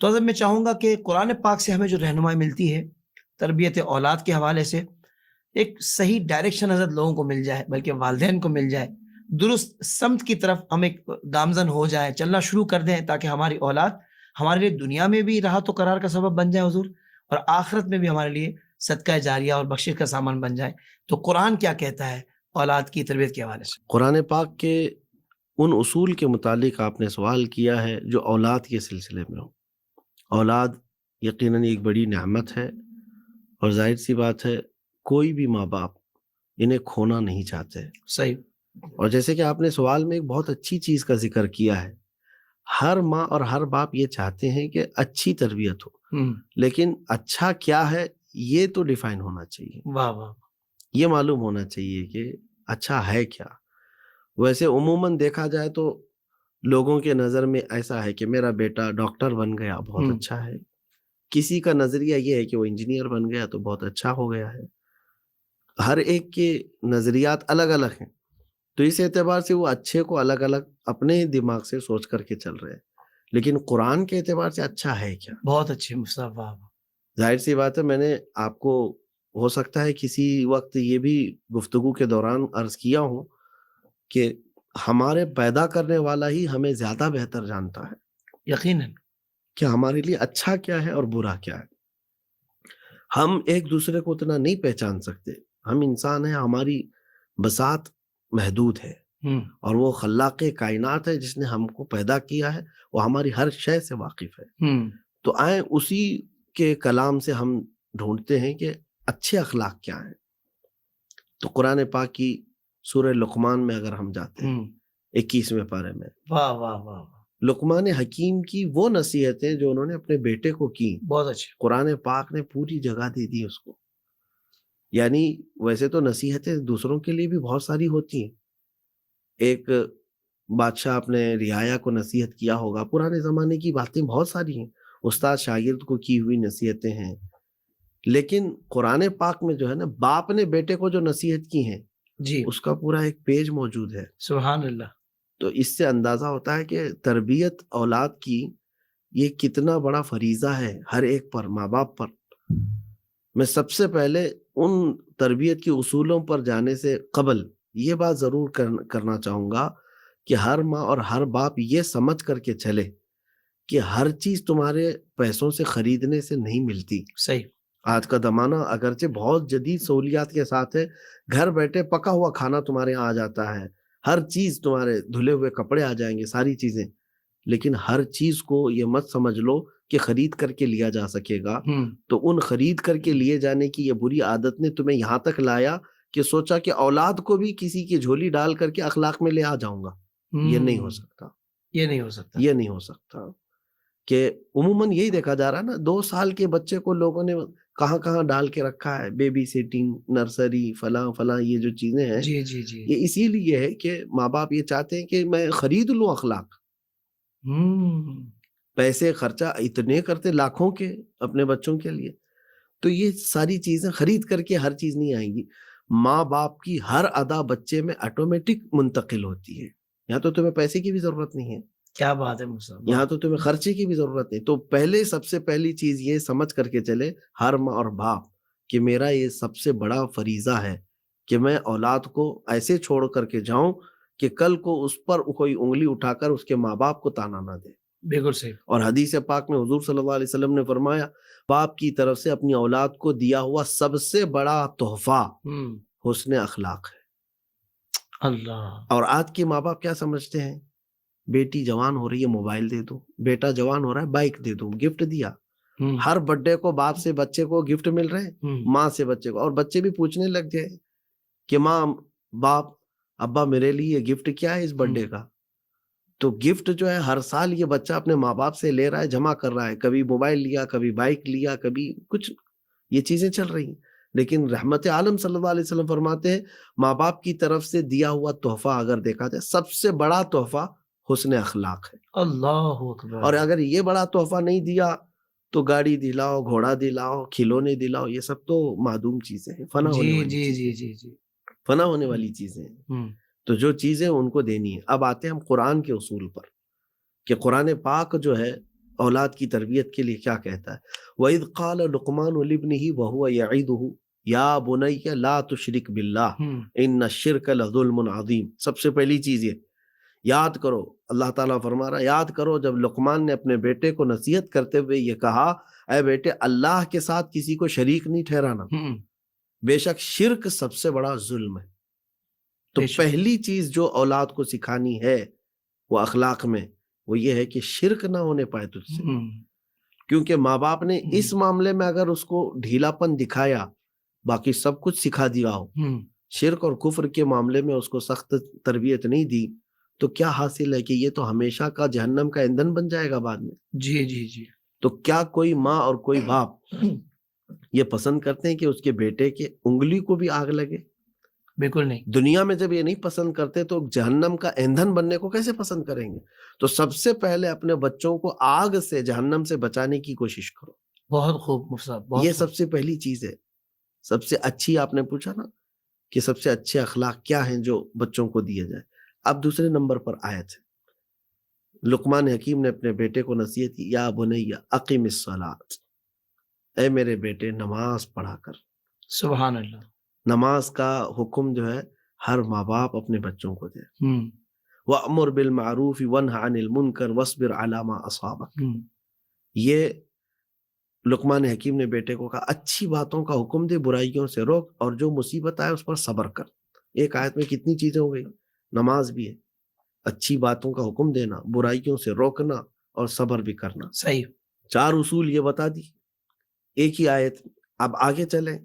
تو حضرت میں چاہوں گا کہ قرآن پاک سے ہمیں جو رہنمائی ملتی ہے تربیت اولاد کے حوالے سے، ایک صحیح ڈائریکشن حضرت لوگوں کو مل جائے، بلکہ والدین کو مل جائے، درست سمت کی طرف ہم ایک گامزن ہو جائیں، چلنا شروع کر دیں، تاکہ ہماری اولاد ہمارے لیے دنیا میں بھی راحت و قرار کا سبب بن جائے حضور، اور آخرت میں بھی ہمارے لیے صدقہ جاریہ اور بخشش کا سامان بن جائے۔ تو قرآن کیا کہتا ہے اولاد کی تربیت کے حوالے سے؟ قرآن پاک کے ان اصول کے متعلق آپ نے سوال کیا ہے جو اولاد کے سلسلے میں ہو۔ اولاد یقیناً ایک بڑی نعمت ہے، اور ظاہر سی بات ہے کوئی بھی ماں باپ انہیں کھونا نہیں چاہتے۔ صحیح۔ اور جیسے کہ آپ نے سوال میں ایک بہت اچھی چیز کا ذکر کیا ہے، ہر ماں اور ہر باپ یہ چاہتے ہیں کہ اچھی تربیت ہو، لیکن اچھا کیا ہے یہ تو ڈیفائن ہونا چاہیے، واہ واہ، یہ معلوم ہونا چاہیے کہ اچھا ہے کیا۔ ویسے عموماً دیکھا جائے تو لوگوں کے نظر میں ایسا ہے کہ میرا بیٹا ڈاکٹر بن گیا بہت اچھا ہے، کسی کا نظریہ یہ ہے کہ وہ انجینئر بن گیا تو بہت اچھا ہو گیا ہے۔ ہر ایک کے نظریات الگ الگ ہیں، تو اس اعتبار سے وہ اچھے کو الگ الگ اپنے دماغ سے سوچ کر کے چل رہے ہیں، لیکن قرآن کے اعتبار سے اچھا ہے کیا؟ بہت اچھے مصطفیٰ، واہ واہ۔ ظاہر سی بات ہے، میں نے آپ کو ہو سکتا ہے کسی وقت یہ بھی گفتگو کے دوران عرض کیا ہوں کہ ہمارے پیدا کرنے والا ہی ہمیں زیادہ بہتر جانتا ہے یقیناً کہ ہمارے لیے اچھا کیا ہے اور برا کیا ہے۔ ہم ایک دوسرے کو اتنا نہیں پہچان سکتے، ہم انسان ہیں، ہماری بساط محدود ہے، اور وہ خلاق کائنات ہے جس نے ہم کو پیدا کیا ہے، وہ ہماری ہر شے سے واقف ہے۔ تو آئیں اسی کے کلام سے ہم ڈھونڈتے ہیں کہ اچھے اخلاق کیا ہیں۔ تو قرآن پاک کی سورہ لقمان میں اگر ہم جاتے ہیں 21ویں پارے میں، واہ واہ واہ، لقمان حکیم کی وہ نصیحتیں جو انہوں نے اپنے بیٹے کو کی، بہت اچھے، قرآن پاک نے پوری جگہ دے دی اس کو۔ یعنی ویسے تو نصیحتیں دوسروں کے لیے بھی بہت ساری ہوتی ہیں، ایک بادشاہ اپنے رعایا کو نصیحت کیا ہوگا، پرانے زمانے کی باتیں بہت ساری ہیں، استاد شاگرد کو کی ہوئی نصیحتیں ہیں، لیکن قرآن پاک میں جو ہے نا باپ نے بیٹے کو جو نصیحت کی ہیں جی، اس کا پورا ایک پیج موجود ہے۔ سبحان اللہ۔ تو اس سے اندازہ ہوتا ہے کہ تربیت اولاد کی یہ کتنا بڑا فریضہ ہے ہر ایک پر، ماں باپ پر۔ میں سب سے پہلے ان تربیت کے اصولوں پر جانے سے قبل یہ بات ضرور کرنا چاہوں گا کہ ہر ماں اور ہر باپ یہ سمجھ کر کے چلے کہ ہر چیز تمہارے پیسوں سے خریدنے سے نہیں ملتی۔ صحیح۔ آج کا زمانہ اگرچہ بہت جدید سہولیات کے ساتھ ہے، گھر بیٹھے پکا ہوا کھانا تمہارے یہاں آ جاتا ہے، ہر چیز تمہارے دھلے ہوئے کپڑے آ جائیں گے، ساری چیزیں، لیکن ہر چیز کو یہ مت سمجھ لو کہ خرید کر کے لیا جا سکے گا۔ تو ان خرید کر کے لیے جانے کی یہ بری عادت نے تمہیں یہاں تک لایا کہ سوچا کہ اولاد کو بھی کسی کی جھولی ڈال کر کے اخلاق میں لے آ جاؤں گا۔ یہ نہیں ہو سکتا، یہ نہیں ہو سکتا، یہ نہیں ہو سکتا۔ کہ عموماً یہی دیکھا جا رہا ہے نا، 2 سال کے بچے کو لوگوں نے کہاں کہاں ڈال کے رکھا ہے، بیبی سیٹنگ، نرسری، فلاں فلاں، یہ جو چیزیں ہیں جی جی جی، یہ اسی لیے ہے کہ ماں باپ یہ چاہتے ہیں کہ میں خرید لوں اخلاق۔ پیسے خرچہ اتنے کرتے لاکھوں کے اپنے بچوں کے لیے، تو یہ ساری چیزیں خرید کر کے ہر چیز نہیں آئیں گی۔ ماں باپ کی ہر ادا بچے میں آٹومیٹک منتقل ہوتی ہے، یہاں تو تمہیں پیسے کی بھی ضرورت نہیں ہے، کیا بات ہے مصطفیٰ، یہاں تو تمہیں خرچے کی بھی ضرورت نہیں۔ تو پہلے سب سے پہلی چیز یہ سمجھ کر کے چلے ہر ماں اور باپ کہ میرا یہ سب سے بڑا فریضہ ہے کہ میں اولاد کو ایسے چھوڑ کر کے جاؤں کہ کل کو اس پر کوئی انگلی اٹھا کر اس کے ماں باپ کو تانا نہ دے۔ بالکل صحیح۔ اور حدیث پاک میں حضور صلی اللہ علیہ وسلم نے فرمایا باپ کی طرف سے اپنی اولاد کو دیا ہوا سب سے بڑا تحفہ حسن اخلاق ہے۔ اللہ، اور آج کے ماں باپ کیا سمجھتے ہیں، بیٹی جوان ہو رہی ہے موبائل دے دو، بیٹا جوان ہو رہا ہے بائک دے دو، گفٹ دیا۔ ہر برتھ ڈے کو باپ سے بچے کو گفٹ مل رہے ہیں، ماں سے بچے کو، اور بچے بھی پوچھنے لگ گئے کہ ماں، باپ، ابا میرے لیے یہ گفٹ کیا ہے اس برتھ ڈے کا۔ تو گفٹ جو ہے ہر سال یہ بچہ اپنے ماں باپ سے لے رہا ہے، جمع کر رہا ہے، کبھی موبائل لیا، کبھی بائک لیا، کبھی کچھ، یہ چیزیں چل رہی ہیں۔ لیکن رحمت عالم صلی اللہ علیہ وسلم فرماتے ہیں ماں باپ کی طرف سے دیا ہوا تحفہ اگر دیکھا جائے سب سے بڑا تحفہ حسن اخلاق ہے۔ اللہ اکبر۔ اور اگر یہ بڑا تحفہ نہیں دیا تو گاڑی دلاؤ، گھوڑا دلاؤ، کھلونے دلاؤ، یہ سب تو معدوم چیزیں ہیں، فنا ہونے والی جی چیزیں، جی جی جی، فنا ہونے والی چیزیں ہیں۔ تو جو چیزیں ان کو دینی ہے۔ اب آتے ہیں ہم قرآن کے اصول پر کہ قرآن پاک جو ہے اولاد کی تربیت کے لیے کیا کہتا ہے. وَإِذْ قَالَ لُقْمَانُ لِابْنِهِ وَهُوَ يَعِظُهُ یا بنی لا تشرک باللہ ان الشرک لظلم عظیم. سب سے پہلی چیز یہ یاد کرو، اللہ تعالیٰ فرما رہا ہے یاد کرو جب لقمان نے اپنے بیٹے کو نصیحت کرتے ہوئے یہ کہا اے بیٹے اللہ کے ساتھ کسی کو شریک نہیں ٹھہرانا، بے شک شرک سب سے بڑا ظلم ہے. تو پہلی چیز جو اولاد کو سکھانی ہے وہ اخلاق میں وہ یہ ہے کہ شرک نہ ہونے پائے تجھ سے، کیونکہ ماں باپ نے اس معاملے میں اگر اس کو ڈھیلا پن دکھایا باقی سب کچھ سکھا دیا ہو، شرک اور کفر کے معاملے میں اس کو سخت تربیت نہیں دی تو کیا حاصل ہے کہ یہ تو ہمیشہ کا جہنم کا ایندھن بن جائے گا بعد میں. جی جی جی. تو کیا کوئی ماں اور کوئی باپ یہ پسند کرتے ہیں کہ اس کے بیٹے کے انگلی کو بھی آگ لگے؟ بالکل نہیں. دنیا میں جب یہ نہیں پسند کرتے تو جہنم کا ایندھن بننے کو کیسے پسند کریں گے؟ تو سب سے پہلے اپنے بچوں کو آگ سے جہنم سے بچانے کی کوشش کرو. بہت خوب مفتی صاحب، یہ سب سے پہلی چیز ہے. سب سے اچھی آپ نے پوچھا نا کہ سب سے اچھے اخلاق کیا ہیں جو بچوں کو دیے جائے. اب دوسرے نمبر پر آیت ہے، لقمان حکیم نے اپنے بیٹے کو نصیحت کی یا بنی اقیم الصلاۃ، اے میرے بیٹے نماز پڑھا کر. سبحان اللہ. نماز کا حکم جو ہے ہر ماں باپ اپنے بچوں کو دے. وَأْمُرْ بِالْمَعْرُوفِ وَانْهَ عَنِ الْمُنْكَرِ وَاصْبِرْ عَلَى مَا أَصَابَكَ. یہ لقمان حکیم نے بیٹے کو کہا اچھی باتوں کا حکم دے، برائیوں سے روک، اور جو مصیبت آئے اس پر صبر کر. ایک آیت میں کتنی چیزیں ہو گئی، نماز بھی ہے، اچھی باتوں کا حکم دینا، برائیوں سے روکنا اور صبر بھی کرنا. صحیح. 4 اصول یہ بتا دی ایک ہی آیت. اب آگے چلیں